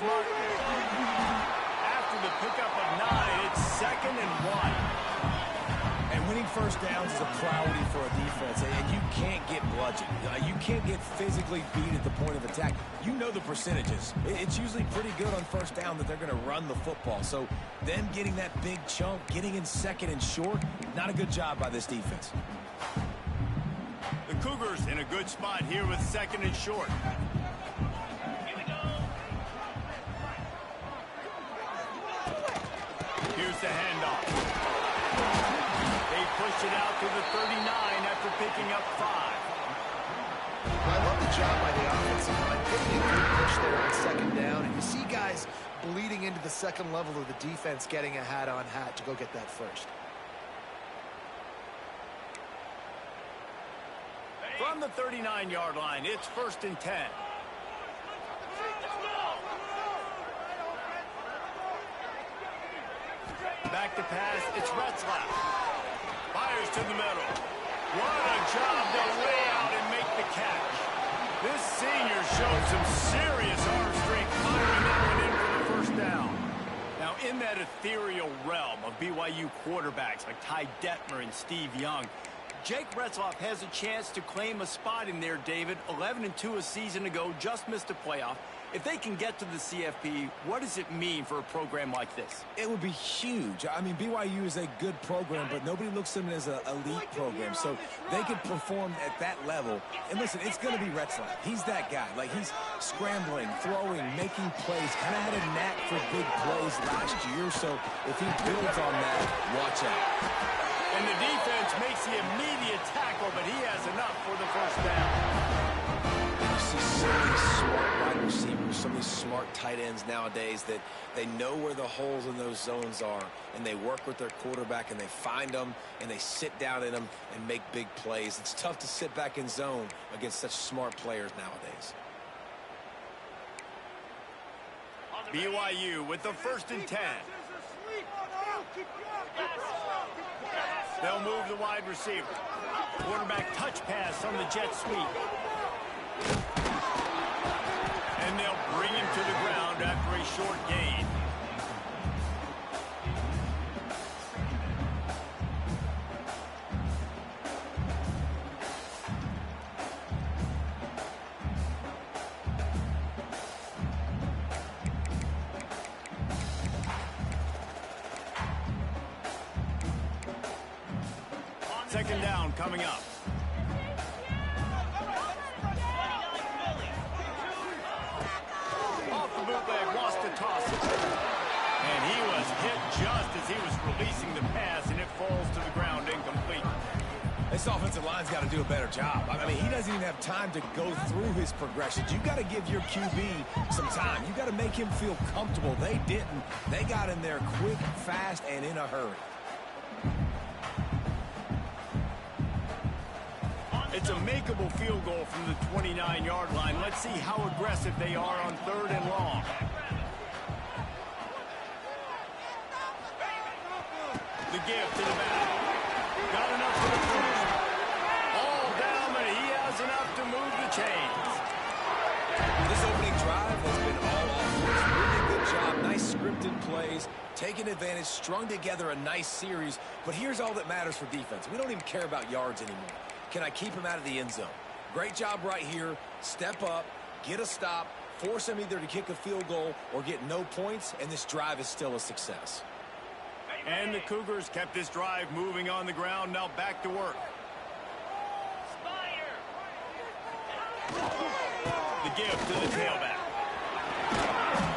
smart. After the pickup of 9, it's 2nd and 1. And winning first downs is a priority for a defense, and you can't get bludgeoned. You can't get physically beat at the point of attack. You know the percentages. It's usually pretty good on first down that they're going to run the football. So them getting that big chunk, getting in 2nd and short, not a good job by this defense. The Cougars in a good spot here with 2nd and short. Here's the handoff. They push it out to the 39 after picking up 5. I love the job by the offensive line, getting a good push there on 2nd down, and you see guys bleeding into the 2nd level of the defense getting a hat-on-hat to go get that first. From the 39-yard line, it's 1st and 10. Back to pass, it's Retzlaff. Fires to the middle. What a job to lay out and make the catch. This senior showed some serious arm strength firing that one in for the first down. Now, in that ethereal realm of BYU quarterbacks like Ty Detmer and Steve Young, Jake Retzlaff has a chance to claim a spot in there, David. 11-2 a season ago, just missed a playoff. If they can get to the CFP, what does it mean for a program like this? It would be huge. I mean, BYU is a good program, but nobody looks at them as an elite program. So they could perform at that level. And listen, it's going to be Retzlaff. He's that guy. Like, he's scrambling, throwing, making plays. Kind of had a knack for big plays last year. So if he builds on that, watch out. And the defense makes the immediate tackle, but he has enough for the first down. You see so many smart wide receivers, so many smart tight ends nowadays that they know where the holes in those zones are, and they work with their quarterback, and they find them, and they sit down in them and make big plays. It's tough to sit back in zone against such smart players nowadays. BYU with the 1st and 10. They'll move the wide receiver. Quarterback touch pass on the jet sweep. And they'll bring him to the ground after a short gain. Second down coming up. Off the bootleg, wants to toss it. And he was hit just as he was releasing the pass, and it falls to the ground incomplete. This offensive line's got to do a better job. I mean, he doesn't even have time to go through his progressions. You got to give your QB some time. You got to make him feel comfortable. They didn't. They got in there quick, fast, and in a hurry. It's a makeable field goal from the 29-yard line. Let's see how aggressive they are on 3rd and long. The give to the back. Got enough for the first. All down, but he has enough to move the chains. This opening drive has been all offense. Really good job. Nice scripted plays. Taking advantage, strung together a nice series. But here's all that matters for defense. We don't even care about yards anymore. Can I keep him out of the end zone? Great job right here. Step up, get a stop, force him either to kick a field goal or get no points, and this drive is still a success. And the Cougars kept this drive moving on the ground. Now back to work. The give to the tailback.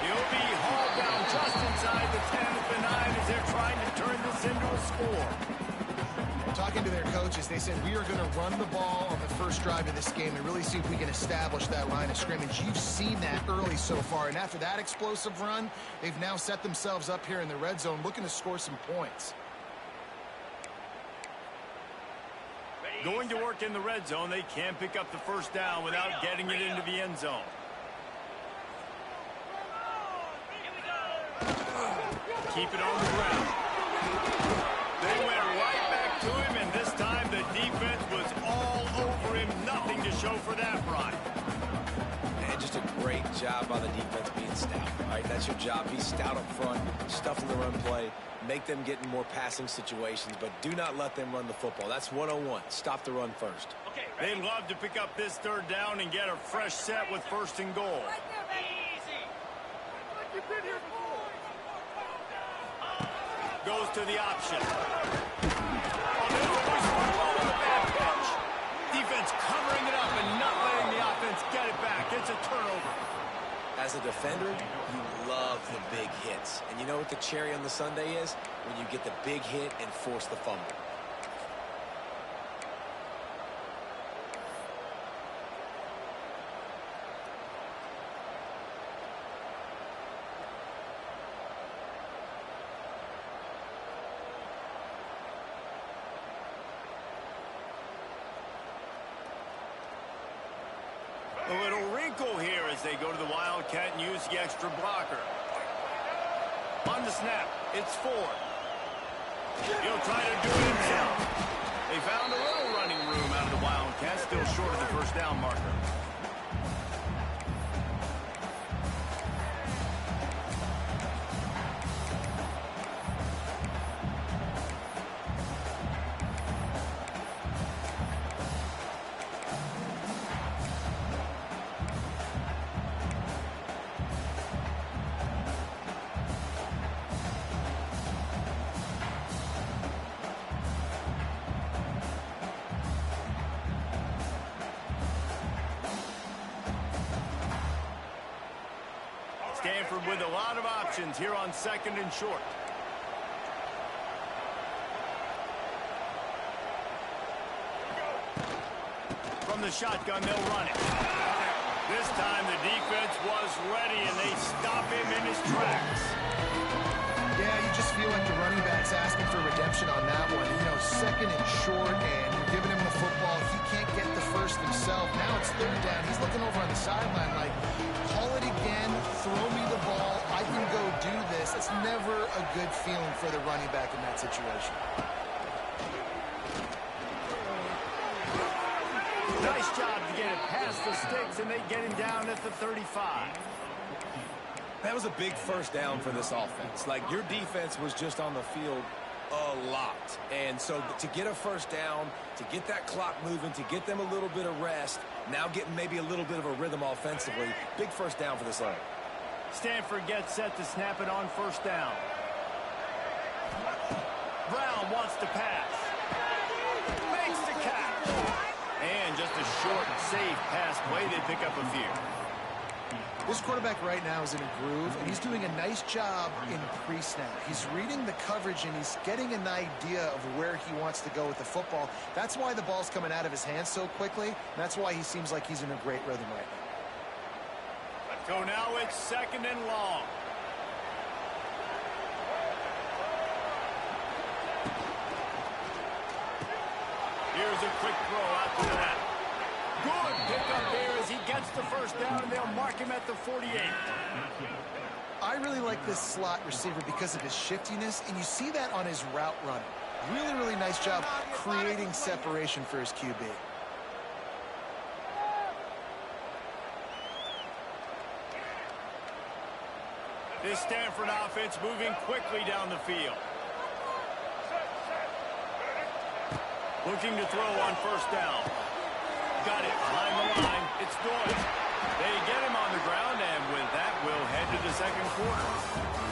He'll be hauled down just inside the 10 at the 9 as they're trying to turn this into a score. Talking to their coaches, they said, we are going to run the ball on the first drive of this game and really see if we can establish that line of scrimmage. You've seen that early so far, and after that explosive run, they've now set themselves up here in the red zone looking to score some points. Going to work in the red zone, they can't pick up the first down without getting it into the end zone. Keep it on the ground. They went right back to him, and this time the defense was all over him. Nothing to show for that run. And just a great job by the defense being stout. All right, that's your job. Be stout up front, stuffing the run play, make them get in more passing situations, but do not let them run the football. That's 101. Stop the run first. Okay, they'd love to pick up this third down and get a fresh set with first and goal. Goes to the option. Defense covering it up and not letting the offense get it back. It's a turnover. As a defender, you love the big hits. And you know what the cherry on the sundae is? When you get the big hit and force the fumble. A little wrinkle here as they go to the Wildcat and use the extra blocker. On the snap, it's Ford. He'll try to do it himself. They found a little running room out of the Wildcat, still short of the first down marker. Stanford with a lot of options here on second and short. From the shotgun, they'll run it. This time the defense was ready, and they stop him in his tracks. Yeah, you just feel like the running back's asking for redemption on that one. You know, second and short, and you're giving him the football. He can't get the first himself. Now it's third down. He's looking over on the sideline like, call it again, throw me the ball, I can go do this. It's never a good feeling for the running back in that situation. Nice job to get it past the sticks, and they get him down at the 35. That was a big first down for this offense. Like, your defense was just on the field a lot. And so to get a first down, to get that clock moving, to get them a little bit of rest, now getting maybe a little bit of a rhythm offensively, big first down for this line. Stanford gets set to snap it on first down. Brown wants to pass. Makes the catch. And just a short, safe pass play. They pick up a few. This quarterback right now is in a groove, and he's doing a nice job in pre-snap. He's reading the coverage, and he's getting an idea of where he wants to go with the football. That's why the ball's coming out of his hands so quickly, and that's why he seems like he's in a great rhythm right now. So now it's second and long. Here's a quick throw out to that. Good pickup there as he gets the first down, and they'll mark him at the 48. I really like this slot receiver because of his shiftiness, and you see that on his route running. Really, really nice job creating separation for his QB. This Stanford offense moving quickly down the field. Looking to throw on first down. Got it behind the line. It's Doyle. They get him on the ground, and with that, we'll head to the second quarter.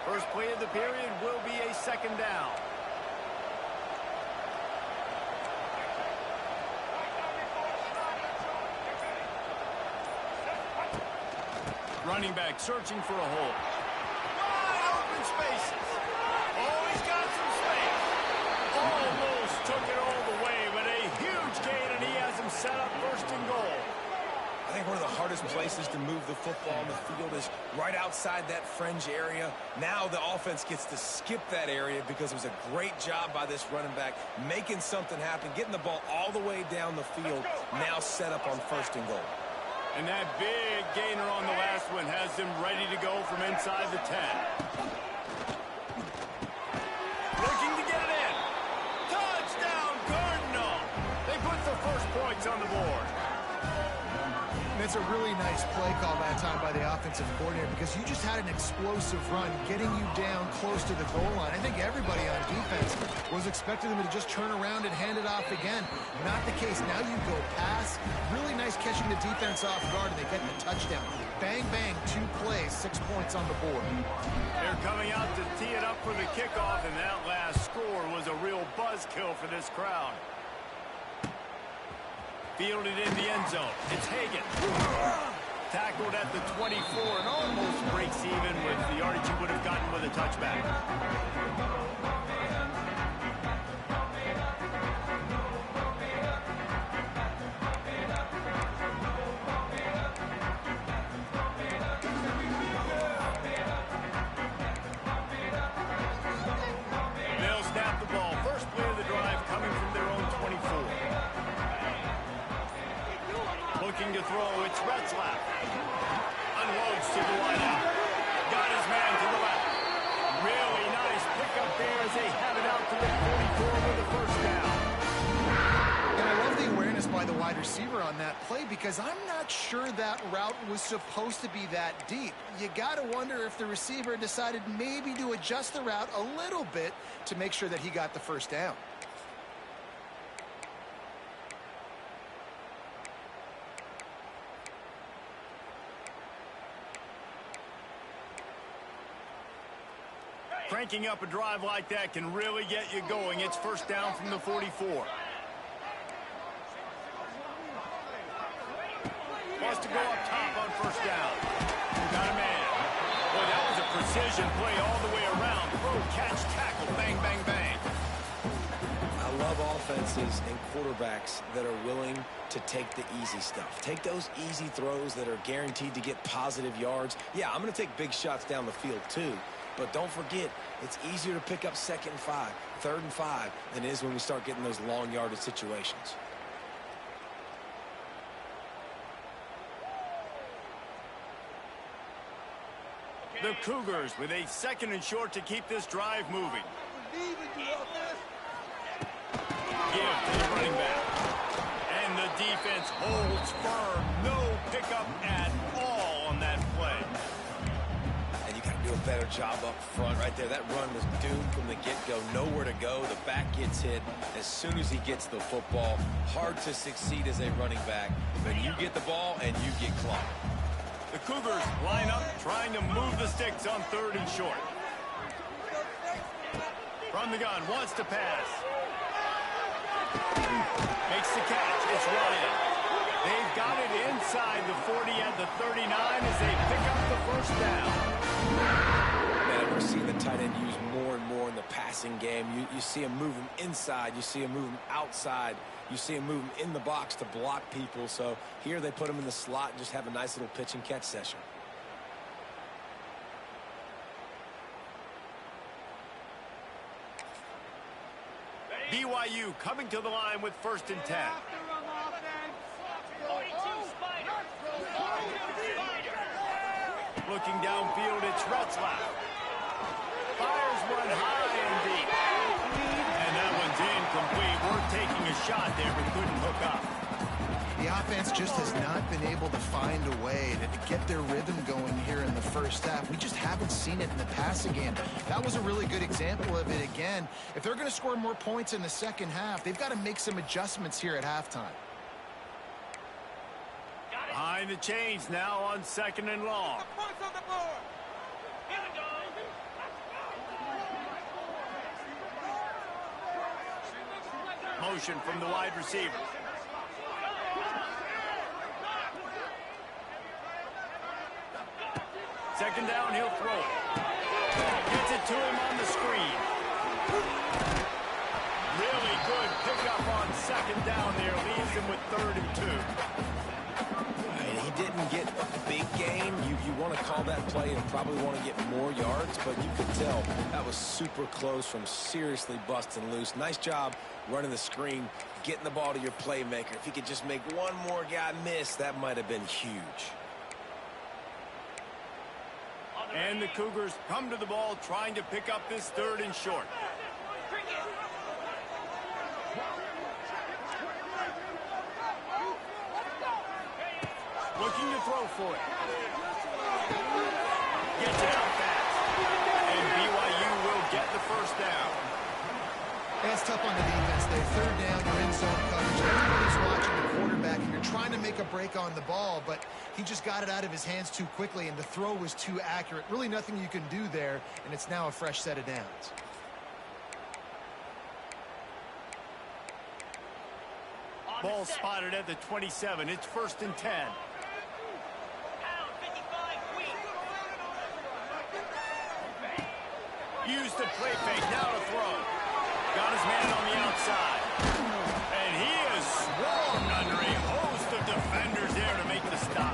First play of the period will be a second down. Running back searching for a hole. Wide open spaces. Oh, he's got some space. Almost took it all the way, but a huge gain, and he has him set up first and goal. I think think one of the hardest places to move the football on the field is right outside that fringe area. Now the offense gets to skip that area because it was a great job by this running back making something happen, getting the ball all the way down the field, now set up on 1st and goal. And that big gainer on the last one has them ready to go from inside the 10. Looking to get it in. Touchdown, Cardinal. They put the first points on the board. And it's a really nice play call that time by the offensive coordinator because you just had an explosive run getting you down close to the goal line. I think everybody on defense was expecting them to just turn around and hand it off again. Not the case. Now you go pass. Really nice catching the defense off guard, and they get the touchdown. Bang, bang, 2 plays, 6 points on the board. They're coming out to tee it up for the kickoff, and that last score was a real buzzkill for this crowd. Fielded in the end zone. It's Hagan. Tackled at the 24 and almost breaks even with the yardage he would have gotten with a touchback. They'll snap the ball. First play of the drive coming from their own 24. Looking to throw, it's Retzlaff. Unloads to the wideout. Got his man to the left. Really nice pickup there as they have it out to the 44 with the first down. And I love the awareness by the wide receiver on that play because I'm not sure that route was supposed to be that deep. You got to wonder if the receiver decided maybe to adjust the route a little bit to make sure that he got the first down. Cranking up a drive like that can really get you going. It's first down from the 44. Wants to go up top on first down. Got a man. Boy, that was a precision play all the way around. Throw, catch, tackle, bang, bang, bang. I love offenses and quarterbacks that are willing to take the easy stuff. Take those easy throws that are guaranteed to get positive yards. Yeah, I'm going to take big shots down the field too. But don't forget, it's easier to pick up 2nd and 5, 3rd and 5 than it is when we start getting those long yardage situations. The Cougars with a 2nd and short to keep this drive moving. Give to the running back. And the defense holds firm. No pickup at all on that play. And you got to do a better job up front right there. That run was doomed from the get-go. Nowhere to go. The back gets hit as soon as he gets the football. Hard to succeed as a running back. But you get the ball and you get clocked. The Cougars line up, trying to move the sticks on 3rd and short. From the gun, wants to pass. Makes the catch. It's Ryan. They've got it inside the 40 at the 39 as they pick up the first down. Man, we're seeing the tight end used more and more in the passing game. You see him move him inside. You see him move him outside. You see him move him in the box to block people. So here they put him in the slot and just have a nice little pitch and catch session. BYU coming to the line with 1st and 10. Looking downfield, it's Retzlaff. Fires one high and deep. And that one's incomplete. We're taking a shot there, but couldn't hook up. The offense just has not been able to find a way to get their rhythm going here in the first half. We just haven't seen it in the passing game. That was a really good example of it again. If they're going to score more points in the second half, they've got to make some adjustments here at halftime. Behind the chains now on 2nd and long. Motion from the wide receiver. Second down, he'll throw it. Gets it to him on the screen. Really good pickup on 2nd down there. Leaves him with 3rd and 2. And he didn't get a big gain. You want to call that play and probably want to get more yards, but you could tell that was super close from seriously busting loose. Nice job running the screen, getting the ball to your playmaker. If he could just make one more guy miss, that might have been huge. And the Cougars come to the ball trying to pick up this 3rd and short. Looking to throw for it. Gets it out fast. And BYU will get the 1st down. It's tough on the defense. They 3rd down, you're in zone coverage. Everybody's watching the quarterback, and you're trying to make a break on the ball, but he just got it out of his hands too quickly, and the throw was too accurate. Really nothing you can do there, and it's now a fresh set of downs. Ball spotted at the 27. It's 1st and 10. Used the play fake. Now to throw. Got his man on the outside. And he is swarmed under a host of defenders there to make the stop.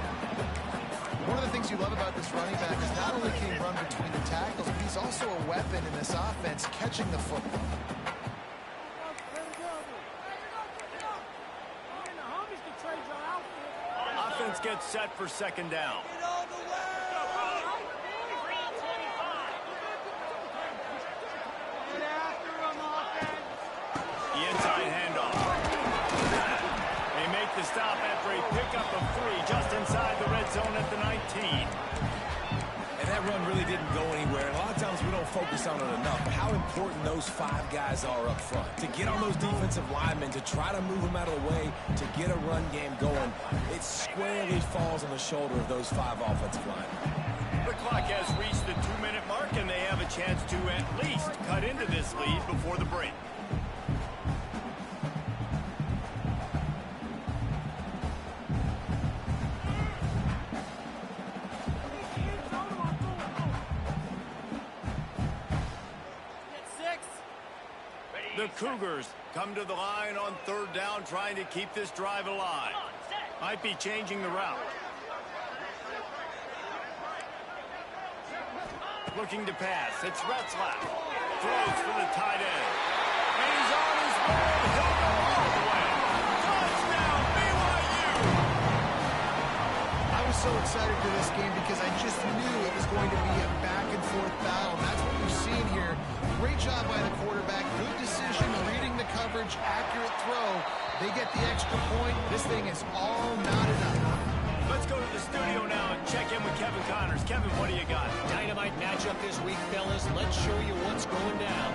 One of the things you love about this running back is not only can he run between the tackles, but he's also a weapon in this offense catching the football. Offense gets set for 2nd down. The inside handoff. They make the stop after a pickup of 3 just inside the red zone at the 19. And that run really didn't go anywhere. And a lot of times we don't focus on it enough. But how important those 5 guys are up front. To get on those defensive linemen, to try to move them out of the way, to get a run game going, it squarely falls on the shoulder of those 5 offensive linemen. The clock has reached the 2-minute mark, and they have a chance to at least cut into this lead before the break. The Cougars come to the line on 3rd down, trying to keep this drive alive. Might be changing the route. Looking to pass. It's Retzlaff. Throws for the tight end. And he's on his way. He'll go all the way. Touchdown, BYU! I was so excited for this game because I just knew it was going to be a back-and-forth battle. And that's what we've seen here. Great job by the quarterback. Good decision, reading the coverage, accurate throw. They get the extra point. This thing is all knotted up. Let's go to the studio now and check in with Kevin Connors. Kevin, what do you got? Dynamite matchup this week, fellas. Let's show you what's going down.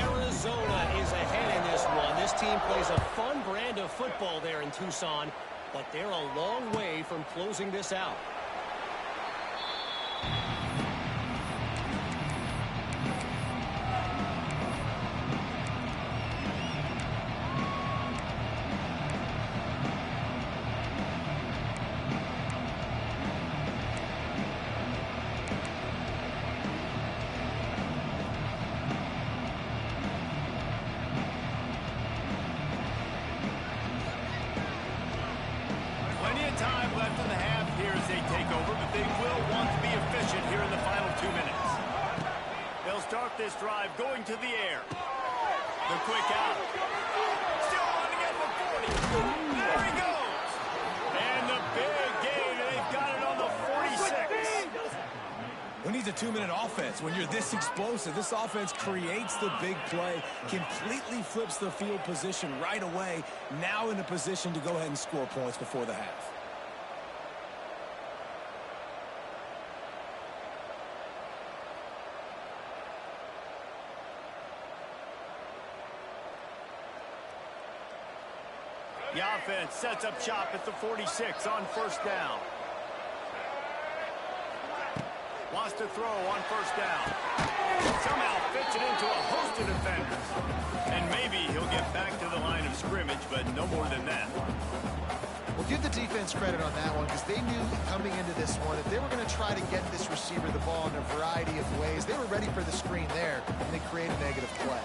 Arizona is ahead in this one. This team plays a fun brand of football there in Tucson, but they're a long way from closing this out. Time left in the half here as they take over, but they will want to be efficient here in the final 2 minutes. They'll start this drive going to the air. The quick out. Still running at the 40. There he goes. And the big gain, and they've got it on the 46. Who needs a 2-minute offense? When you're this explosive, this offense creates the big play, completely flips the field position right away, now in a position to go ahead and score points before the half. The offense sets up shop at the 46 on 1st down. Wants to throw on 1st down. Somehow fits it into a host of defenders. And maybe he'll get back to the line of scrimmage, but no more than that. Well, give the defense credit on that one because they knew coming into this one that they were going to try to get this receiver the ball in a variety of ways. They were ready for the screen there, and they create a negative play.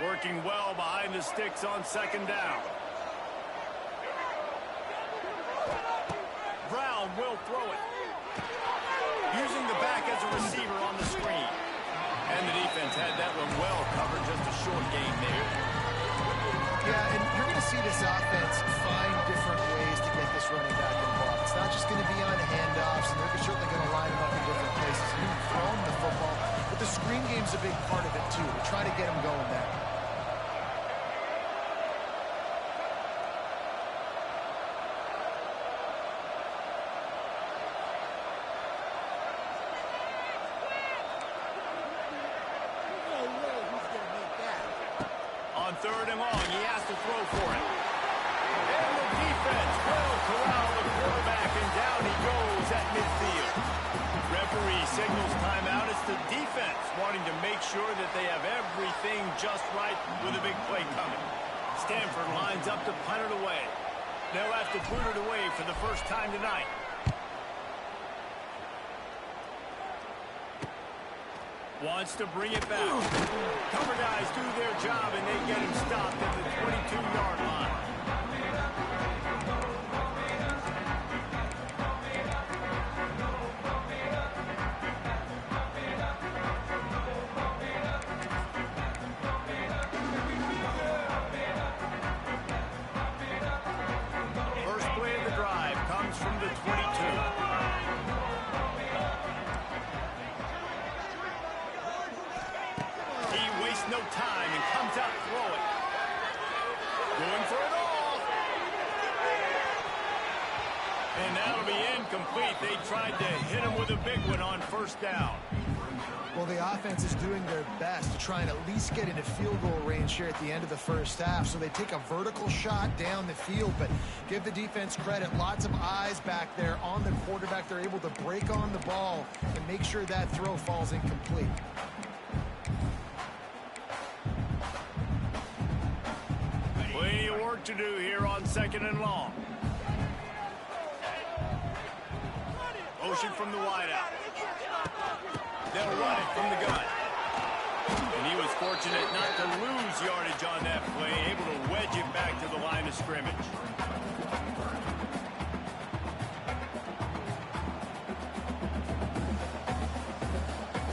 Working well behind the sticks on second down. Brown will throw it. Using the back as a receiver on the screen. And the defense had that one well covered, just a short gain there. Yeah, and you're going to see this offense find different ways to get this running back involved. It's not just going to be on handoffs, and they're certainly going to line him up in different places. You can throw him the football, but the screen game's a big part of it, too. We try to get him going there. Third and long, he has to throw for it. And the defense will corral the quarterback, and down he goes at midfield. Referee signals timeout. It's the defense wanting to make sure that they have everything just right with a big play coming. Stanford lines up to punt it away. They'll have to boot it away for the first time tonight. Wants to bring it back. Cover guys do their job, and they get him stopped at the 22-yard line. First play of the drive comes from the 22. No time and comes out throwing. Going for it all. And that'll be incomplete. They tried to hit him with a big one on first down. Well, the offense is doing their best to try and at least get into field goal range here at the end of the first half. So they take a vertical shot down the field, but give the defense credit. Lots of eyes back there on the quarterback. They're able to break on the ball and make sure that throw falls incomplete. Plenty of work to do here on second and long. Motion from the wideout. They'll run it from the gun. And he was fortunate not to lose yardage on that play, able to wedge it back to the line of scrimmage.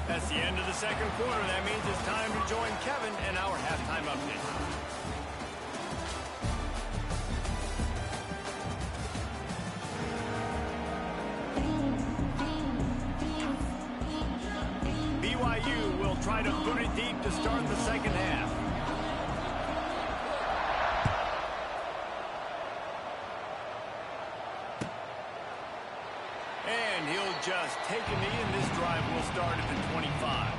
That's the end of the second quarter. That means it's time to join Kevin and our halftime update. BYU will try to boot it deep to start the second half. And he'll just take a knee, and this drive will start at the 25.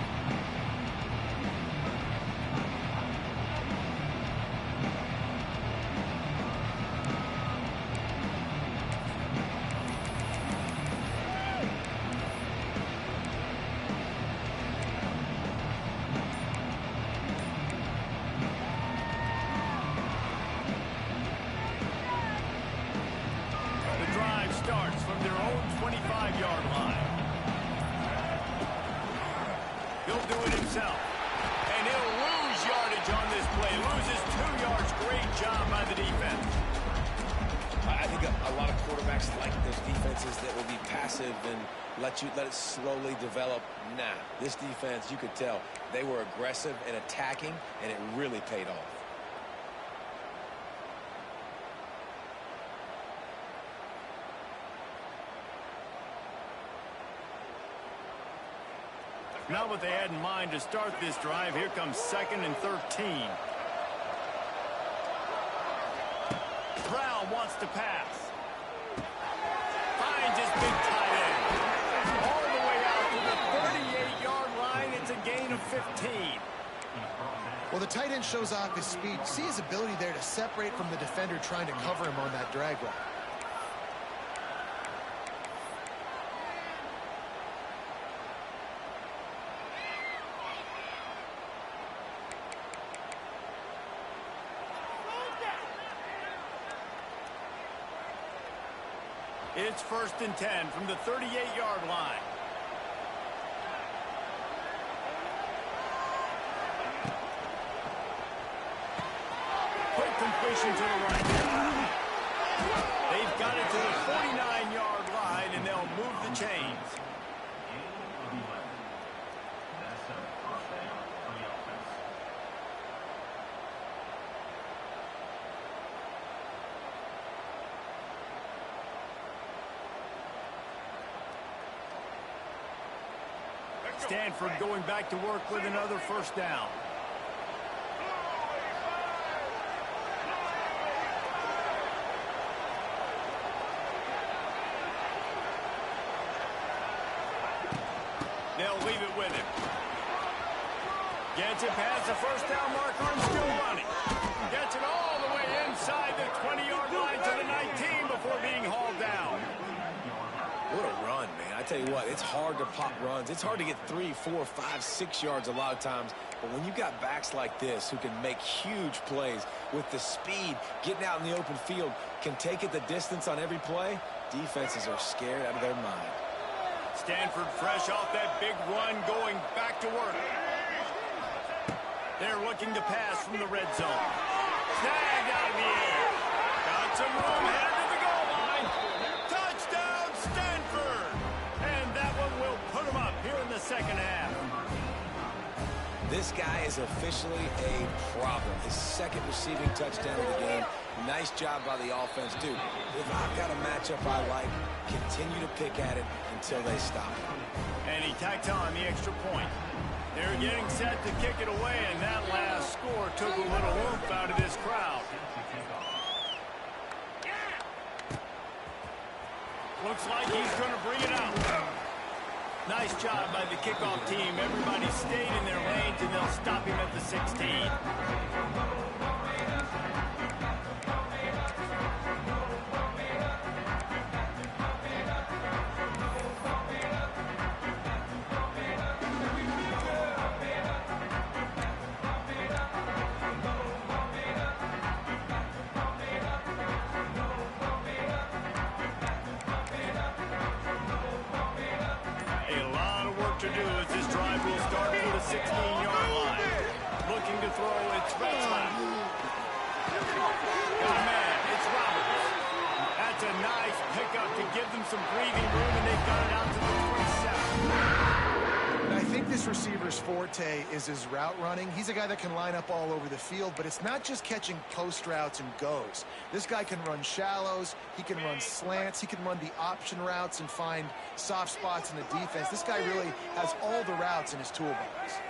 Starts from their own 25-yard line. He'll do it himself. And he'll lose yardage on this play. Loses 2 yards. Great job by the defense. I think a lot of quarterbacks like those defenses that will be passive and let it slowly develop. Nah, this defense, you could tell, they were aggressive and attacking, and it really paid off. Not what they had in mind to start this drive. Here comes 2nd and 13. Brown wants to pass. Finds his big tight end. All the way out to the 38-yard line. It's a gain of 15. Well, the tight end shows off his speed. See his ability there to separate from the defender trying to cover him on that drag route. It's 1st and 10 from the 38-yard line. completion to the right. They've got it to the 49-yard line, and they'll move the chains. Stanford going back to work with another first down. They'll leave it with him. Gets it past the first down marker and still running. Gets it all the way inside the 20-yard line to the 19 before being hauled down. What a run, man. I tell you what, it's hard to pop runs. It's hard to get 3, 4, 5, 6 yards a lot of times. But when you got backs like this who can make huge plays with the speed, getting out in the open field, can take it the distance on every play, defenses are scared out of their mind. Stanford fresh off that big run going back to work. They're looking to pass from the red zone. Snagged out of the air. Got some room headed to the goal line. Touchdown, Stanford! And that one will put them up here in the second half. This guy is officially a problem. His second receiving touchdown of the game. Nice job by the offense. Dude, if I've got a matchup I like, continue to pick at it until they stop it. And he tacked on the extra point. They're getting set to kick it away, and that last score took a little oomph out of this crowd. Looks like he's going to bring it out. Nice job by the kickoff team. Everybody stayed in their lanes, and they'll stop him at the 16. To do as this drive will start from the 16-yard line. Looking to throw, it's Retzlaff. Got a man, it's Roberts. That's a nice pickup to give them some breathing room, and they've got it out to the 27. I think this receiver's forte is his route running. He's a guy that can line up all over the field, but it's not just catching post routes and goes. This guy can run shallows, he can run slants, he can run the option routes and find soft spots in the defense. This guy really has all the routes in his toolbox.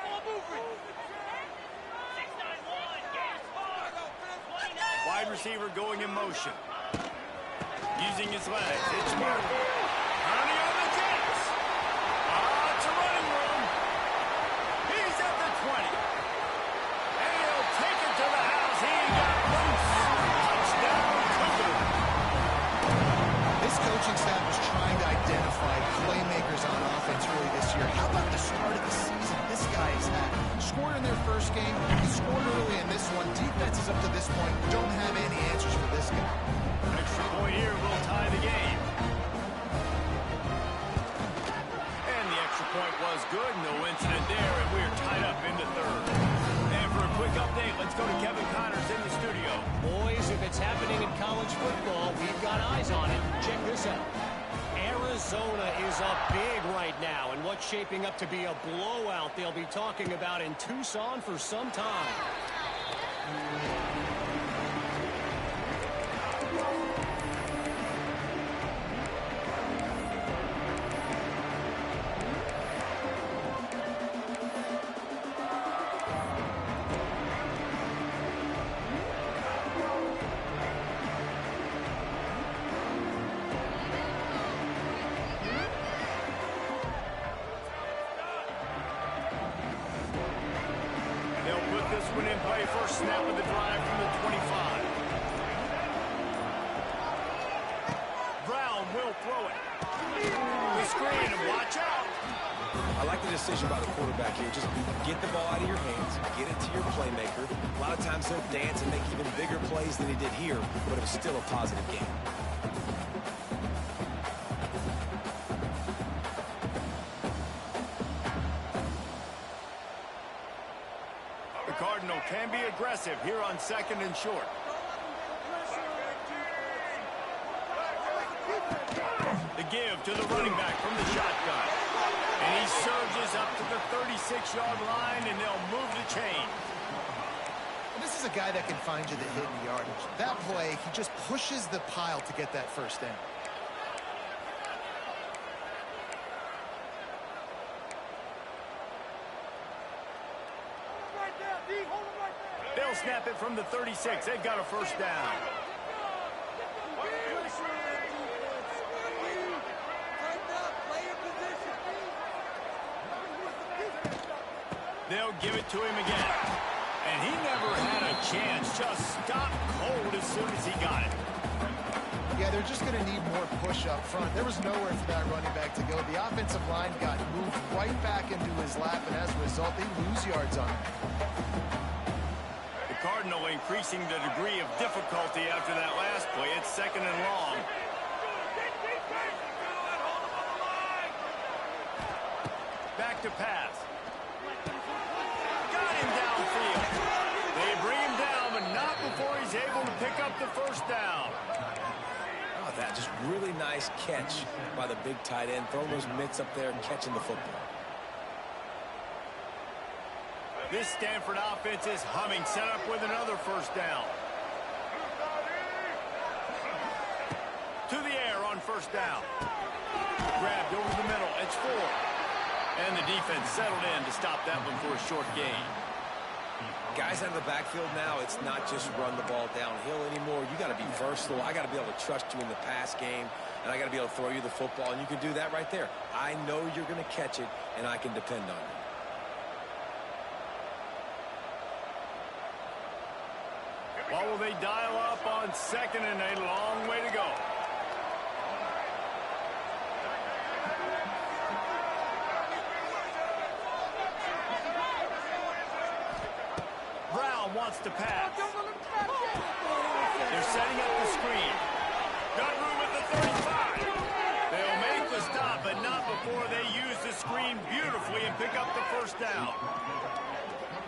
Wide receiver going in motion. Using his legs, it's Martin. Running on the jets. It's a running room. He's at the 20. And he'll take it to the house. He got loose. Touchdown, Cougar. This coaching staff is trying to identify playmakers on offense early this year. How about the start of the season this guy has had? Scored in their first game. He scored early in this one. Defenses up to this point don't have any answers for this guy. Extra point here will tie the game. And the extra point was good. No incident there, and we're tied up into third. And for a quick update, let's go to Kevin Connors in the studio. Boys, if it's happening in college football, we've got eyes on it. Check this out. Arizona is up big right now, and what's shaping up to be a blowout they'll be talking about in Tucson for some time. This one in play, first snap of the drive from the 25. Brown will throw it. The screen, and watch out. I like the decision by the quarterback here. Just get the ball out of your hands, get it to your playmaker. A lot of times he'll dance and make even bigger plays than he did here, but it was still a positive game. The Cardinal can be aggressive here on second and short. give to the running back from the shotgun. And he surges up to the 36-yard line, and they'll move the chain. This is a guy that can find you the hidden yardage. That play, he just pushes the pile to get that first down. They'll snap it from the 36. They've got a first down. They'll give it to him again. And he never had a chance. Just stopped cold as soon as he got it. Yeah, they're just going to need more push up front. There was nowhere for that running back to go. The offensive line got moved right back into his lap, and as a result, they lose yards on him. The Cardinal increasing the degree of difficulty after that last play. It's second and long. Back to pass. Got him downfield. They bring him down, but not before he's able to pick up the first down. Oh, that just really nice catch by the big tight end. Throwing those mitts up there and catching the football. This Stanford offense is humming, set up with another first down. To the air on first down. Grabbed over the middle. It's 4. And the defense settled in to stop that one for a short gain. Guys out of the backfield now, it's not just run the ball downhill anymore. You got to be versatile. I got to be able to trust you in the pass game, and I got to be able to throw you the football, and you can do that right there. I know you're going to catch it, and I can depend on you. What will they dial up on second and a long way to go? Brown wants to pass. They're setting up the screen. Got room at the 35. They'll make the stop, but not before they use the screen beautifully and pick up the first down.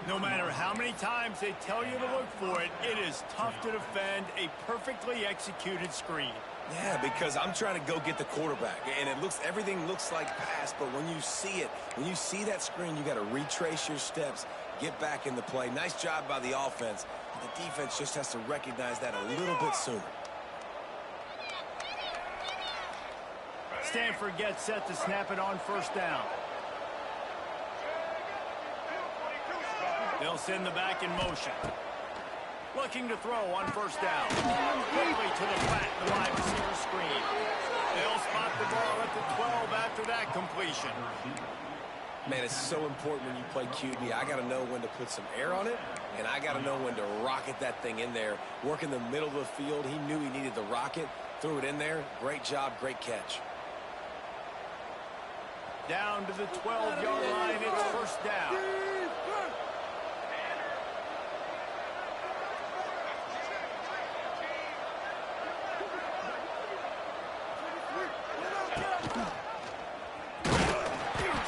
No matter how many times they tell you to look for it, it is tough to defend a perfectly executed screen. Yeah, because I'm trying to go get the quarterback, and everything looks like pass, but when you see it, when you see that screen, you got to retrace your steps, get back in the play. Nice job by the offense. The defense just has to recognize that a little bit sooner. Stanford gets set to snap it on first down. They'll send the back in motion. Looking to throw on first down. Quickly to the flat, the wide receiver screen. They'll spot the ball at the 12 after that completion. Man, it's so important when you play QB. I got to know when to put some air on it, and I got to know when to rocket that thing in there. Work in the middle of the field. He knew he needed the rocket. Threw it in there. Great job, great catch. Down to the 12-yard line, it's first down.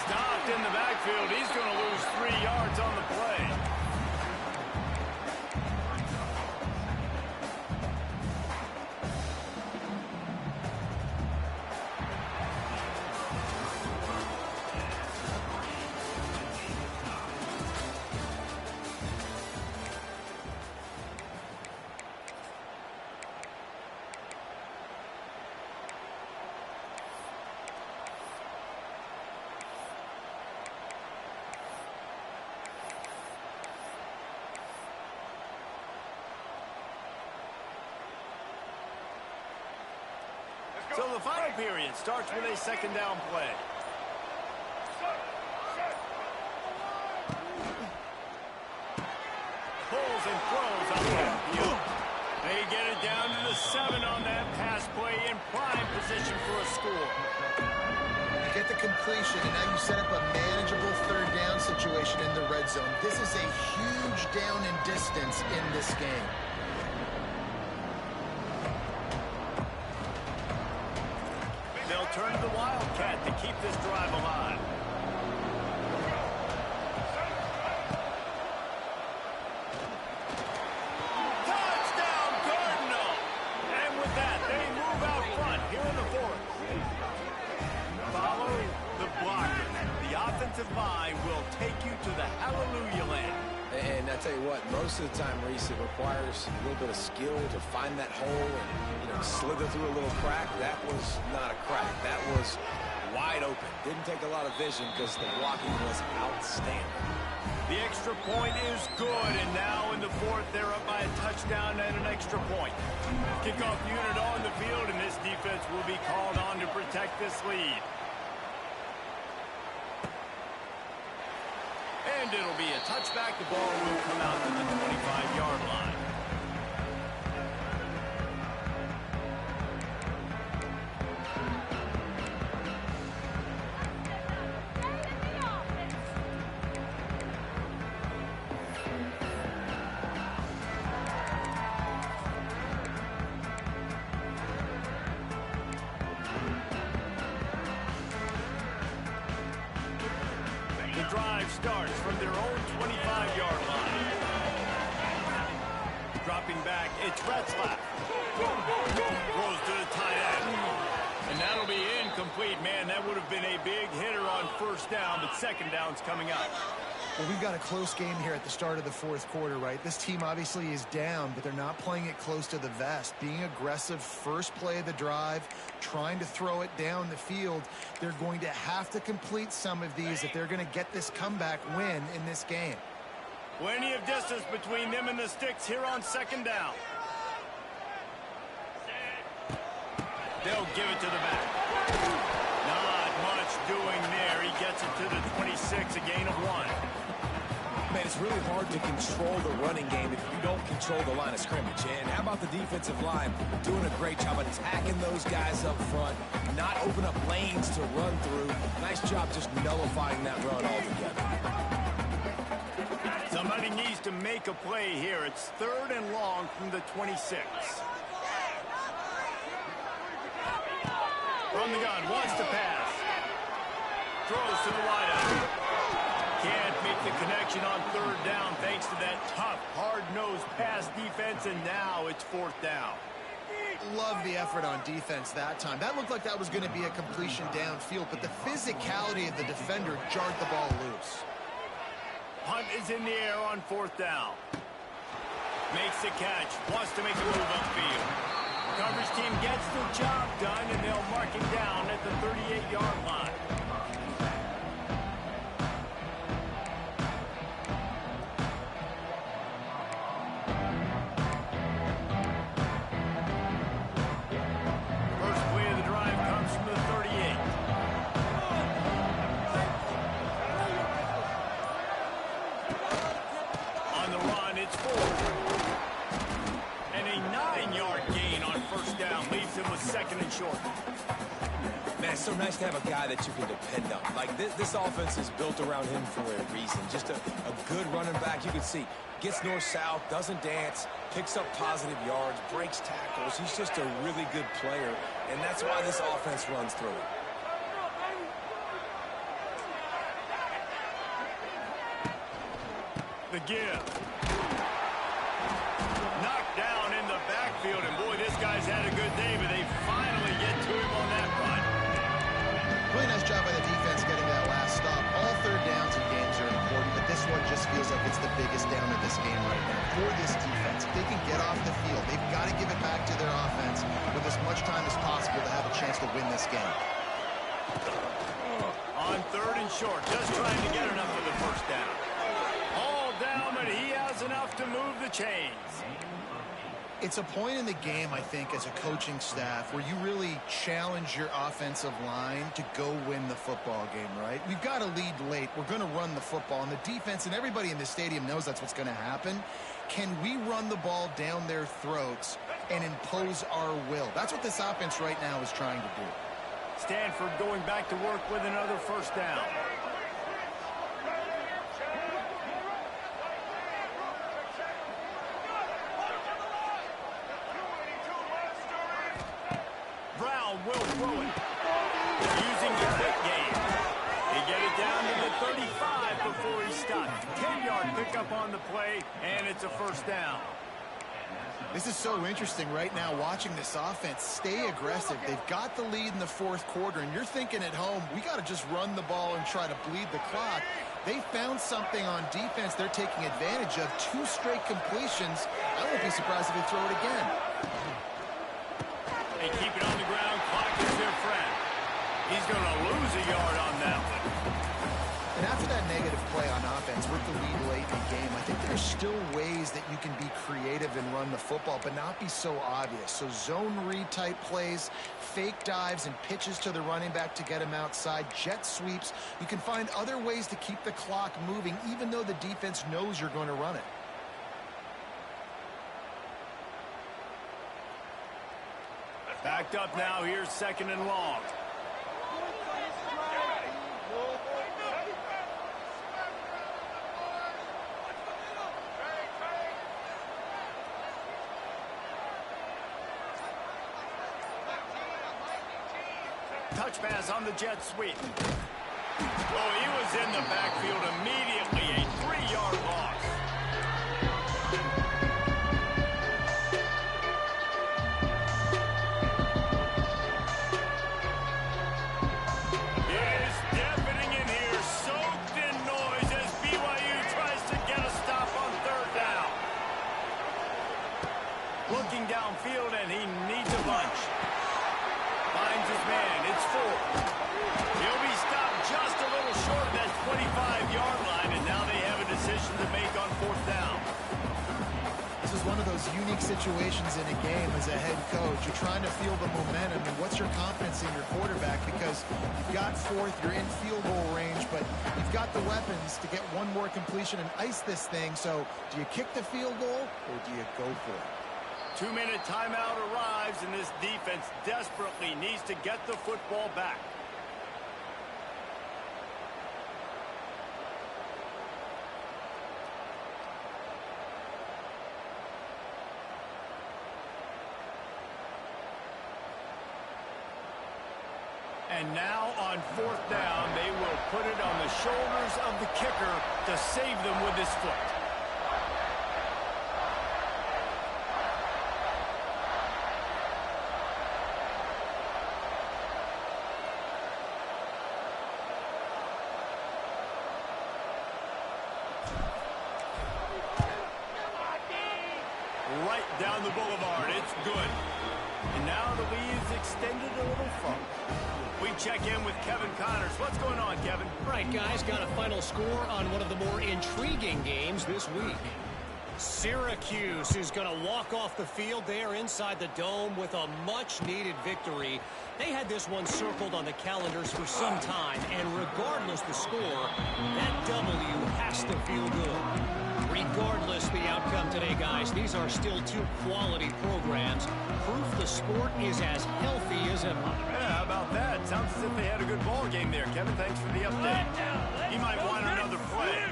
Stopped in the backfield. He's going to lose 3 yards on the play. So the final period starts with a second down play. Pulls and throws on the field. They get it down to the 7 on that pass play in prime position for a score. You get the completion, and now you set up a manageable third down situation in the red zone. This is a huge down in distance in this game. They'll turn to the Wildcat to keep this drive alive. Touchdown, Cardinal! And with that, they move out front here in the fourth. they'll take you to the hallelujah land. And I tell you what, most of the time, Reese, it requires a little bit of skill to find that hole and, slither through a little crack. That was not a crack. That was wide open. Didn't take a lot of vision because the blocking was outstanding. The extra point is good, and now in the fourth, they're up by a touchdown and an extra point. Kickoff unit on the field, and this defense will be called on to protect this lead. And it'll be a touchback. The ball will come out to the 25-yard line. Drive starts from their own 25-yard line. Dropping back, it's Retzlaff. Throws to the tight end. And that'll be incomplete. Man, that would have been a big hitter on first down, but second down's coming up. Well, we've got a close game here at the start of the fourth quarter, right? This team obviously is down, but they're not playing it close to the vest. Being aggressive, first play of the drive, trying to throw it down the field. They're going to have to complete some of these if they're going to get this comeback win in this game. Plenty of distance between them and the sticks here on second down. They'll give it to the back. Not much doing there. He gets it to the 26, a gain of 1. Man, it's really hard to control the running game if you don't control the line of scrimmage. And how about the defensive line doing a great job attacking those guys up front, not open up lanes to run through. Nice job just nullifying that run altogether. Somebody needs to make a play here. It's 3rd and long from the 26. From the gun, wants to pass. Throws to the wideout. Can't make the connection on 3rd down thanks to that tough, hard-nosed pass defense, and now it's 4th down. Love the effort on defense that time. That looked like that was going to be a completion downfield, but the physicality of the defender jarred the ball loose. Hunt is in the air on 4th down. Makes the catch, wants to make a move upfield. Coverage team gets the job done, and they'll mark him down at the 38-yard line. First play of the drive comes from the 38. On the run, it's 4. And a 9-yard gain on first down leaves him with 2nd and short. Man, it's so nice to have a guy that you can depend on. Like, this offense is built around him for a reason. Just a good running back. You can see, gets north-south, doesn't dance, picks up positive yards, breaks tackles. He's just a really good player, and that's why this offense runs through it. The give. Knocked down in the backfield, and boy, this guy's had a good day, but they finally get to him on that run. Really nice job by the defense getting that last stop. All 3rd downs in games are important, but this one just feels like it's the biggest down of this game right now. For this defense, if they can get off the field, they've got to give it back to their offense with as much time as possible to have a chance to win this game. On 3rd and short, just trying to get enough for the first down. All down, but he has enough to move the chains. It's a point in the game, I think, as a coaching staff where you really challenge your offensive line to go win the football game, right? We've got to lead late. We're going to run the football, and the defense and everybody in the stadium knows that's what's going to happen. Can we run the ball down their throats and impose our will? That's what this offense right now is trying to do. Stanford going back to work with another first down. Brown will throw it. Using the quick game. They get it down to the 35 before he stopped. 10-yard pickup on the play, and it's a first down. This is so interesting right now watching this offense stay aggressive. They've got the lead in the fourth quarter, and you're thinking at home, we got to just run the ball and try to bleed the clock. They found something on defense they're taking advantage of. 2 straight completions. I won't be surprised if they throw it again. They keep it on the ground. Clock is their friend. He's going to lose a yard on that one. And after that negative play on offense with the lead late in the game, I think there's still ways that you can be creative and run the football, but not be so obvious. So zone read type plays, fake dives and pitches to the running back to get him outside, jet sweeps. You can find other ways to keep the clock moving, even though the defense knows you're going to run it. Backed up now. Here's 2nd and long. Touch pass on the jet sweep. Oh, he was in the backfield immediately. A 3-yard loss. It is deafening in here, soaked in noise as BYU tries to get a stop on 3rd down. Looking downfield, and he needs a bunch. Finds his man. It's 4. He'll be stopped just a little short of that 25-yard line, and now they have a decision to make on 4th down. This is one of those unique situations in a game as a head coach. You're trying to feel the momentum, and what's your confidence in your quarterback? Because you've got 4th, you're in field goal range, but you've got the weapons to get one more completion and ice this thing. So do you kick the field goal, or do you go for it? 2-minute timeout arrives, and this defense desperately needs to get the football back. And now on 4th down, they will put it on the shoulders of the kicker to save them with his foot. Right down the boulevard. It's good. And now the lead's extended a little further. We check in with Kevin Connors. What's going on, Kevin? Right, guys, got a final score on one of the more intriguing games this week. Syracuse is going to walk off the field there inside the dome with a much-needed victory. They had this one circled on the calendars for some time, and regardless the score, that W has to feel good. Regardless the outcome today, guys, these are still 2 quality programs. Proof the sport is as healthy as ever. Yeah, how about that? Sounds as if they had a good ball game there. Kevin, thanks for the update. He might want another play.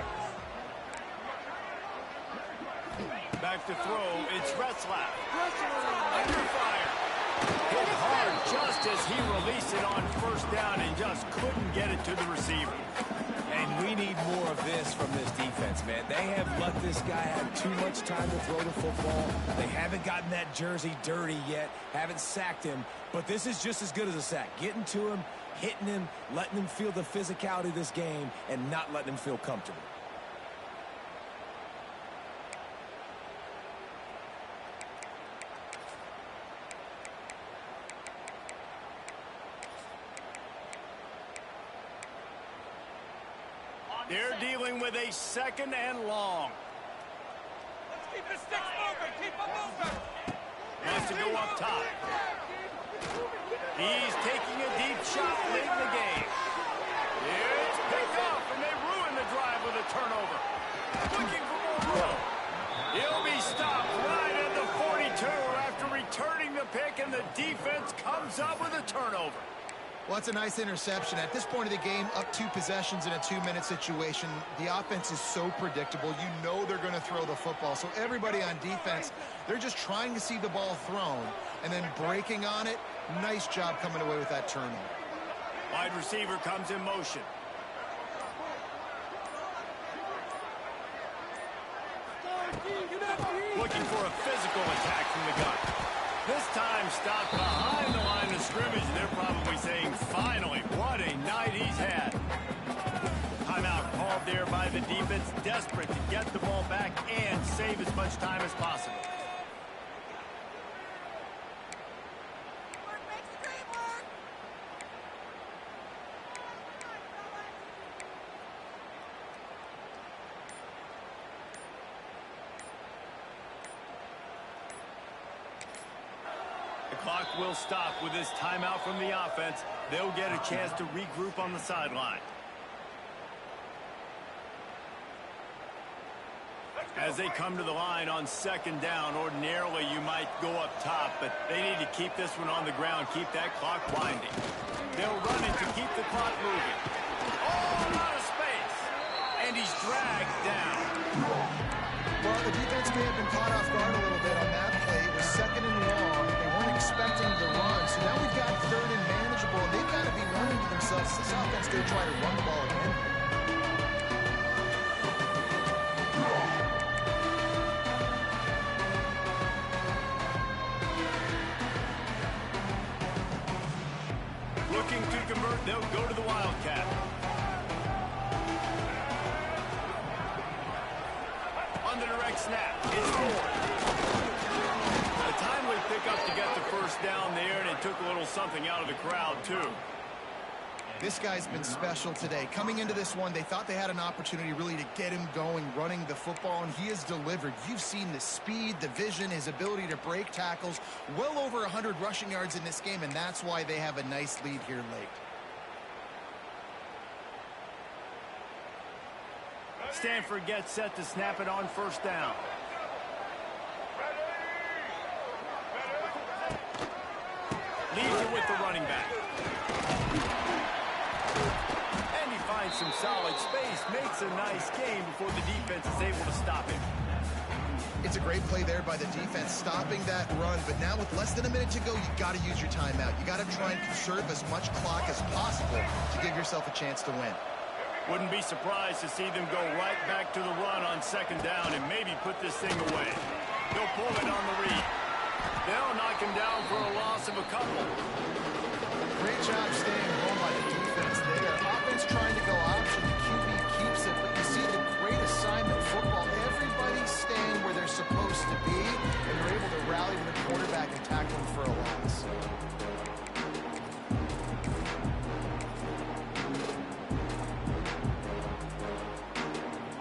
Back to throw. It's Retzlaff. Under fire. Hit hard just as he released it on 1st down and just couldn't get it to the receiver. And we need more of this from this defense, man. They have let this guy have too much time to throw the football. They haven't gotten that jersey dirty yet, haven't sacked him. But this is just as good as a sack. Getting to him, hitting him, letting him feel the physicality of this game, and not letting him feel comfortable. They're dealing with a 2nd and long. Let's keep the sticks moving. Keep them moving. Wants to go up top. He's taking a deep shot late in the game. It's picked off, and they ruin the drive with a turnover. Looking for more room. He'll be stopped right at the 42 after returning the pick, and the defense comes up with a turnover. Well, that's a nice interception. At this point of the game, up 2 possessions in a 2-minute situation, the offense is so predictable. You know they're going to throw the football. So everybody on defense, they're just trying to see the ball thrown and then breaking on it. Nice job coming away with that turnover. Wide receiver comes in motion. Looking for a physical attack from the gun. This time stopped behind the line of scrimmage. They're probably saying, finally, what a night he's had. Timeout called there by the defense, desperate to get the ball back and save as much time as possible. The clock will stop with this timeout from the offense. They'll get a chance to regroup on the sideline. As they come to the line on second down, ordinarily you might go up top, but they need to keep this one on the ground, keep that clock winding. They'll run it to keep the clock moving. Oh, out of space. And he's dragged down. Well, the defense may have been caught off guard a little bit on that play. It was second and long. They weren't expecting the run. So now we've got third and manageable, and they've got to be running to themselves. This offense going to try to run the ball again. Looking to convert, they'll go to the Wildcat. On the direct snap, it's Ford. A timely pickup to get the first down there, and it took a little something out of the crowd, too. This guy's been special today. Coming into this one, they thought they had an opportunity really to get him going, running the football, and he has delivered. You've seen the speed, the vision, his ability to break tackles. Well over 100 rushing yards in this game, and that's why they have a nice lead here late. Stanford gets set to snap it on first down. Leaves it with the running back. And he finds some solid space, makes a nice game before the defense is able to stop him. It's a great play there by the defense, stopping that run. But now with less than a minute to go, you got to use your timeout. You got to try and conserve as much clock as possible to give yourself a chance to win. Wouldn't be surprised to see them go right back to the run on second down and maybe put this thing away. They'll pull it on the read. They'll knock him down for a loss of a couple. Great job staying home by the defense there. Offense trying to go option. The QB keeps it, but you see the great assignment football. Everybody's staying where they're supposed to be, and they're able to rally to the quarterback and tackle him for a loss.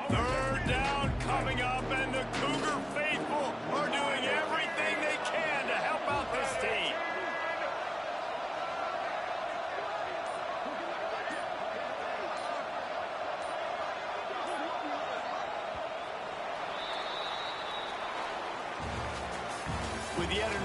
Third down coming up, and the Cougar faithful are doing everything they can to help out this team. With yet another